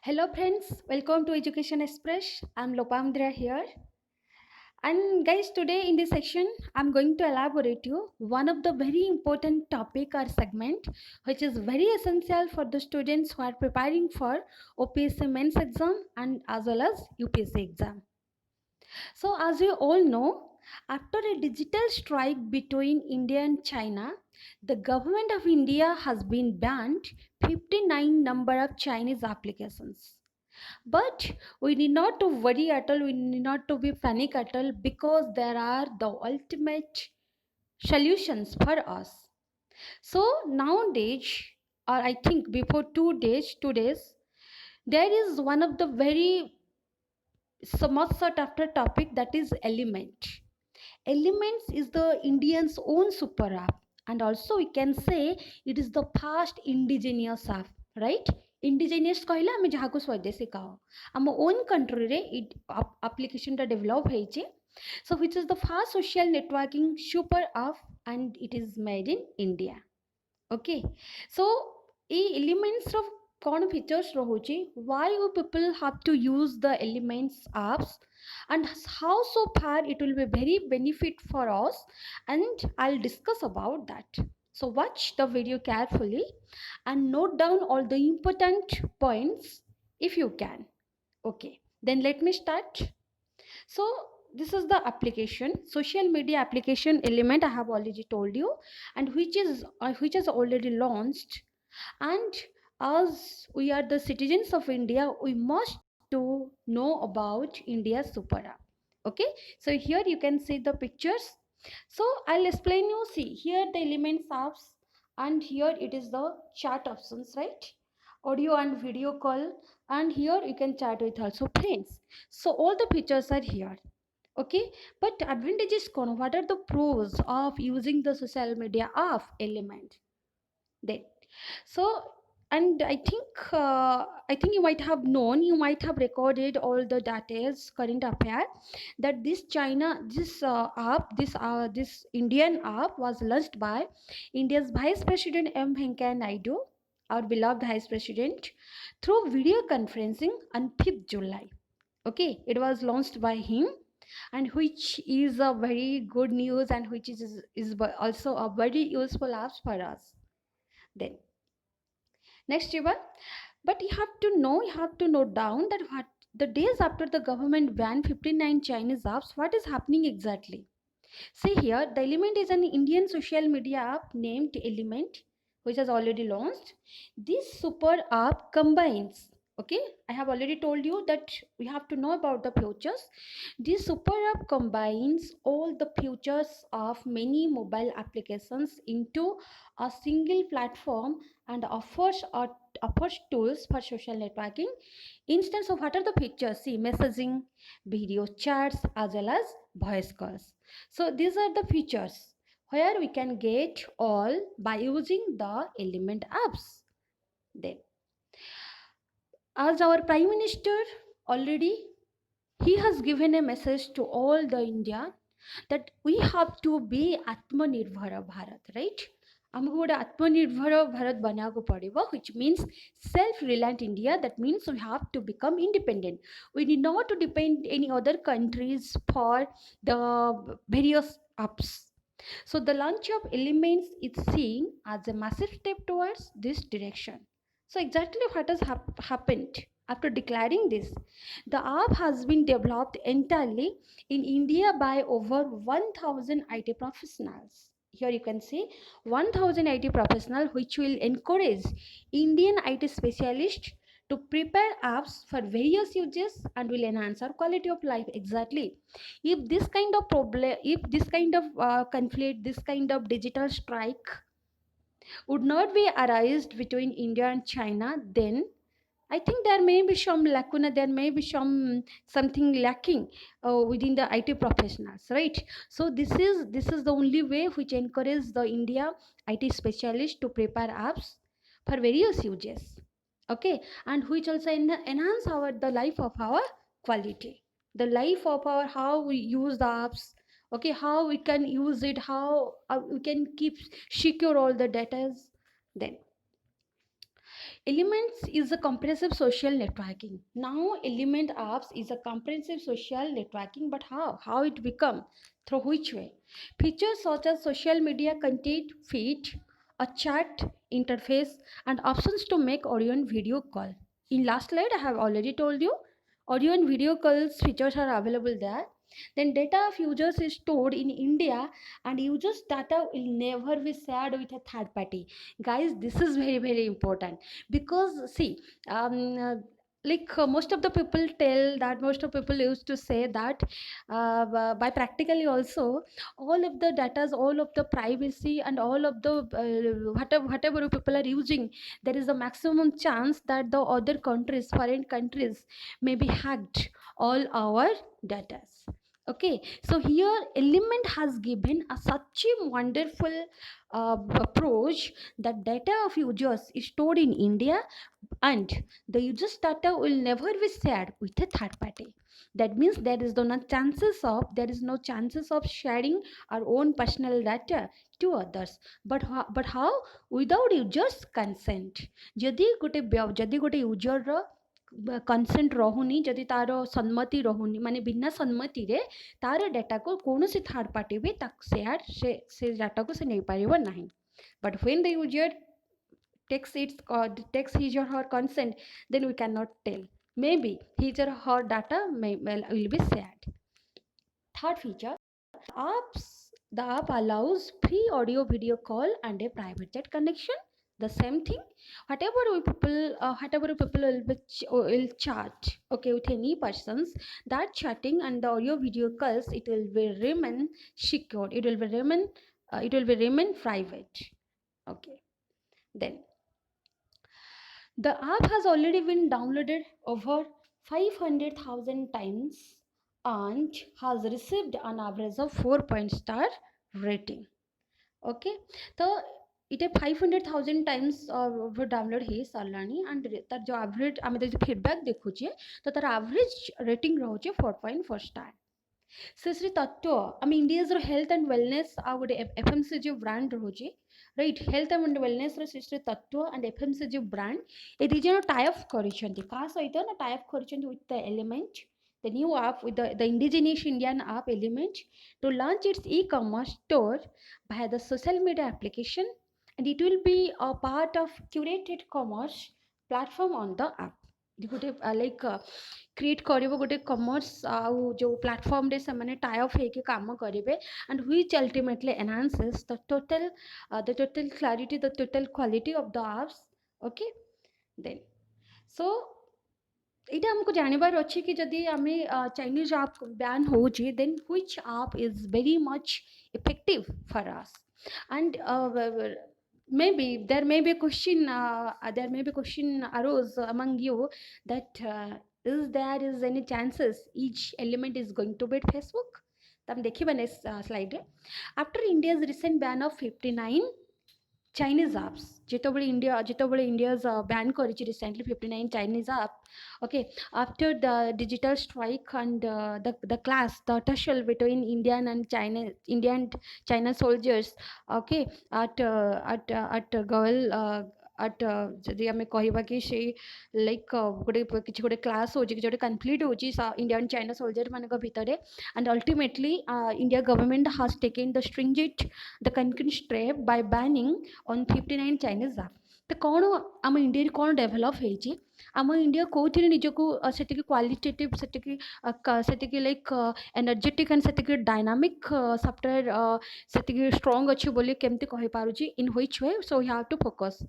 Hello friends, welcome to Education Express. I'm Lopamdra here. And guys, today in this section, I'm going to elaborate you one of the very important topic or segment which is very essential for the students who are preparing for OPSC mains exam and as well as UPSC exam. So as you all know, after a digital strike between India and China, the government of India has been banned 59 number of Chinese applications. But we need not to worry at all, we need not to be panic at all because there are the ultimate solutions for us. So nowadays, or I think before 2 days, there is one of the very so much sought after topic that is element. Elements is the Indians own super app, and also we can say it is the first indigenous app, right? Indigenous कहला ଆମେ ଯାହାକୁ ସ୍ୱଦେଶୀ କହ ଆମ own country रे application ଟା develop ହେଇଛି. So which is the first social networking super app and it is made in India. Okay, so এই elements of कौन features रहुची, why you people have to use the elements apps and how so far it will be very benefit for us, and I'll discuss about that. So watch the video carefully and note down all the important points if you can. Okay, then let me start. So this is the application, social media application element I have already told you, and which is already launched. And as we are the citizens of India, we must to know about India's super app. Okay, so here you can see the pictures. So I'll explain you. See here the elements apps, and here it is the chat options, right? Audio and video call, and here you can chat with also friends. So all the features are here. Okay, but advantages con, what are the pros of using the social media app element? Then so, and I think you might have known, you might have recorded all the details current affair that this China this Indian app was launched by India's Vice President M Venkaiah Naidu, our beloved Vice President, through video conferencing on 5th July. Okay, it was launched by him, and which is a very good news, and which is also a very useful app for us. Then next Shiva, but you have to note down that what the days after the government banned 59 Chinese apps, what is happening exactly? See here, the Element is an Indian social media app named Element, which has already launched. This super app combines, okay, I have already told you that we have to know about the features. This super app combines all the features of many mobile applications into a single platform and offers tools for social networking. Instance of what are the features? See, messaging, video chats, as well as voice calls. So these are the features where we can get all by using the element apps. Then as our Prime Minister already, he has given a message to all the India that we have to be Atmanirbhara Bharat, right? आमको गोटे आत्मनिर्भर Bharat बनाको पड़िबो, which means self-reliant India. That means we have to become independent. We need not to depend any other countries for the various apps. So the launch of Elements is seen as a massive step towards this direction. So exactly what has happened after declaring this? The app has been developed entirely in India by over 1000 IT professionals. Here you can see 1000 IT professionals, which will encourage Indian IT specialists to prepare apps for various uses and will enhance our quality of life. Exactly. If this kind of problem, if this kind of conflict, this kind of digital strike would not be arised between India and China, then I think there may be some lacuna, there may be something lacking within the IT professionals, right? So this is the only way which encourages the India IT specialists to prepare apps for various uses, okay, and which also enhance the life of our quality, the life of our how we use the apps, okay, how we can use it, how we can keep secure all the data. Then Elements is a comprehensive social networking. Now, Element apps is a comprehensive social networking, but how? How it become? Through which way? Features such as social media content feed, a chat interface, and options to make audio and video call. In last slide, I have already told you, audio and video calls features are available there. Then data of users is stored in India, and users data will never be shared with a third party. Guys, this is very important, because see, most of the people tell that, most of people used to say that by practically also, all of the data, all of the privacy, and all of the whatever people are using, there is a maximum chance that the other countries, foreign countries, may be hacked all our data. Okay, so here Element has given a such a wonderful approach that data of users is stored in India, and the user's data will never be shared with a third party. That means there is no chances of sharing our own personal data to others. But how? Without users consent. ଯଦି ଗୋଟେ ୟୁଜରର consent ରହୁନି, ଯଦି ତାର ସମ୍ମତି ରହୁନି, ମାନେ ବିନା ସମ୍ମତିରେ ତାର ଡାଟାକୁ କୌଣସି ଥାର୍ଡ ପାର୍ଟି ବି ତାକୁ ସେ ଡାଟାକୁ ସେ ନେଇପାରିବ ନାହିଁ. But when the user takes his or her consent, then we cannot tell. Maybe his or her data will be shared. Third feature, the app allows free audio video call and a private chat connection. The same thing, whatever people will chat, okay, with any persons, that chatting and the audio video calls, it will be remain secure, it will be remain private. Okay, then the app has already been downloaded over 500,000 times and has received an average of 4 point star rating. Okay, so it 500,000 times download हो सारानी, and तार जो average आम जो feedback देखुचे, तो तार average rating रोचे 4.4 star. Shri तत्व आम इंडियाज हेल्थ एंड वेलनेस आ गोटे एफएमसीजी ब्रांड रोचे, right. Health and wellness Shri तत्व एंड एफएमसीजी ब्रांड, ये दी जन टाइअप करिसेंती का सहित ना, टाइअप करिसेंती with the element, the new app with the indigenous Indian app Element, to launch its e-commerce store via the social media application, and it will be a part of curated commerce platform on the app. गोटे like create कर गोटे commerce आउ जो platform रे से माने tie up होके काम करेंगे, and which ultimately enhances the total clarity, the total quality of the apps. Okay, then so এটা हमको जानवर अच्छे कि जदि आम चाइनीज आप बैन हो, देन व्हिच आप is very much effective for us. And maybe there may be a question arose among you that is any chances each element is going to beat Facebook. तो हम देखिए next slide रे. After India's recent ban of 59 Chinese apps, जितोबले India's ban करिछि recently 59 Chinese app. Okay, after the digital strike and the clash, the tussle between Indian and China soldiers, okay, at girl at जदि आम कहवा कि से like गोटे किसी गोटे class हो गोटे कन्फ्लिक्ट हो इंडिया एंड चाइना सोल्जर मान भितर, and ultimately India government has taken the stringent the concrete step by banning on 59 Chinese app. तो कौन आम इंडिया कौन डेभलप होती, आम इंडिया कौन निजको से क्वालिटेटिव से लाइक एनर्जेटिक एंड से डायनामिक सॉफ्टवेयर से स्ट्रॉन्ग अच्छी बोली केमती कहि पारुची, in which way. So we have to focus.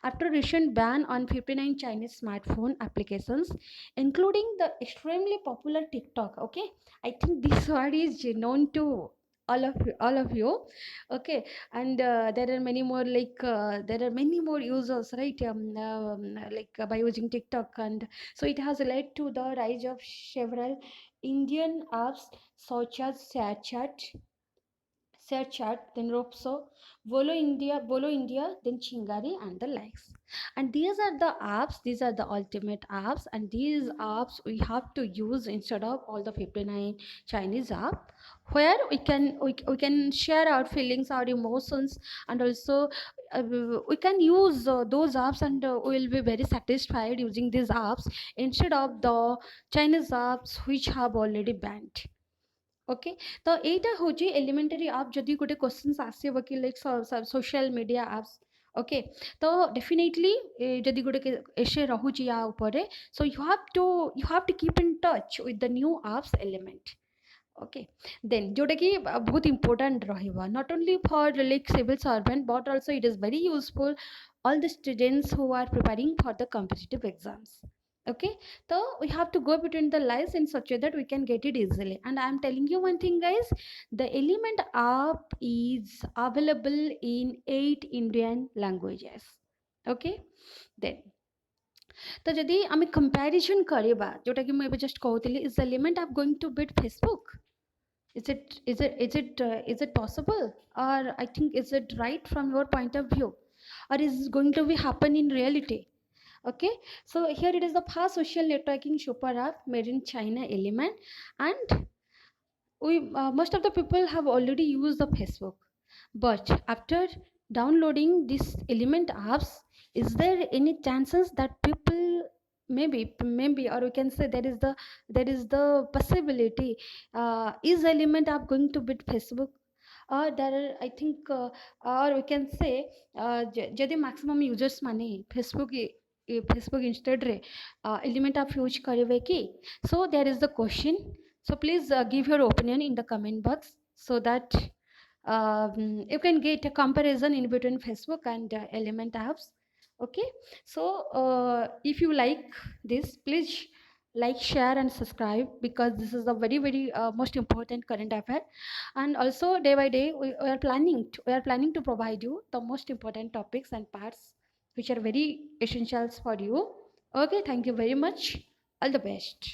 After recent ban on 59 Chinese smartphone applications, including the extremely popular TikTok, okay, I think this word is known to all of you. Okay, and there are many more there are many more users, right, by using TikTok, and so it has led to the rise of several Indian apps such as share chat, then Ropso, Bolo India, then Chingari, and the likes. And these are the apps, these are the ultimate apps, and these apps we have to use instead of all the 59 Chinese app, where we can share our feelings, our emotions, and also we can use those apps, and we will be very satisfied using these apps instead of the Chinese apps which have already banned. Okay तो एटा होची elementary आप जदि गोटे questions आसीबो कि like social media apps okay तो definitely जदि गोटे एसे रहुची या ऊपर so you have to keep in touch with the new apps element okay then जोटा कि बहुत इंपोर्टेंट रहिबा not only for like civil servant but also it is very useful all the students who are preparing for the competitive exams. Okay, so we have to go between the lines in such a that we can get it easily. And I am telling you one thing, guys, the Element app is available in 8 Indian languages. Okay, then तो जदि आम comparison करबा जोटा कि मुझे just कहूली is element आप going to beat Facebook is it possible, or I think is it right from your point of view, or is it going to be happen in reality? Okay, so here it is the fast social networking super app made in China, Element. And we most of the people have already used the Facebook, but after downloading these Element apps, is there any chances that people maybe or we can say there is the possibility, is Element app going to beat Facebook? Or there are, I think, or we can say जदि maximum users माने Facebook Facebook instead रे element आप use करेंगे कि so there is the question. So please give your opinion in the comment box so that you can get a comparison in between Facebook and Element apps. Okay, so if you like this, please like, share, and subscribe, because this is the very most important current affair. And also day by day we are planning to provide you the most important topics and parts which are very essentials for you. Okay, thank you very much. All the best.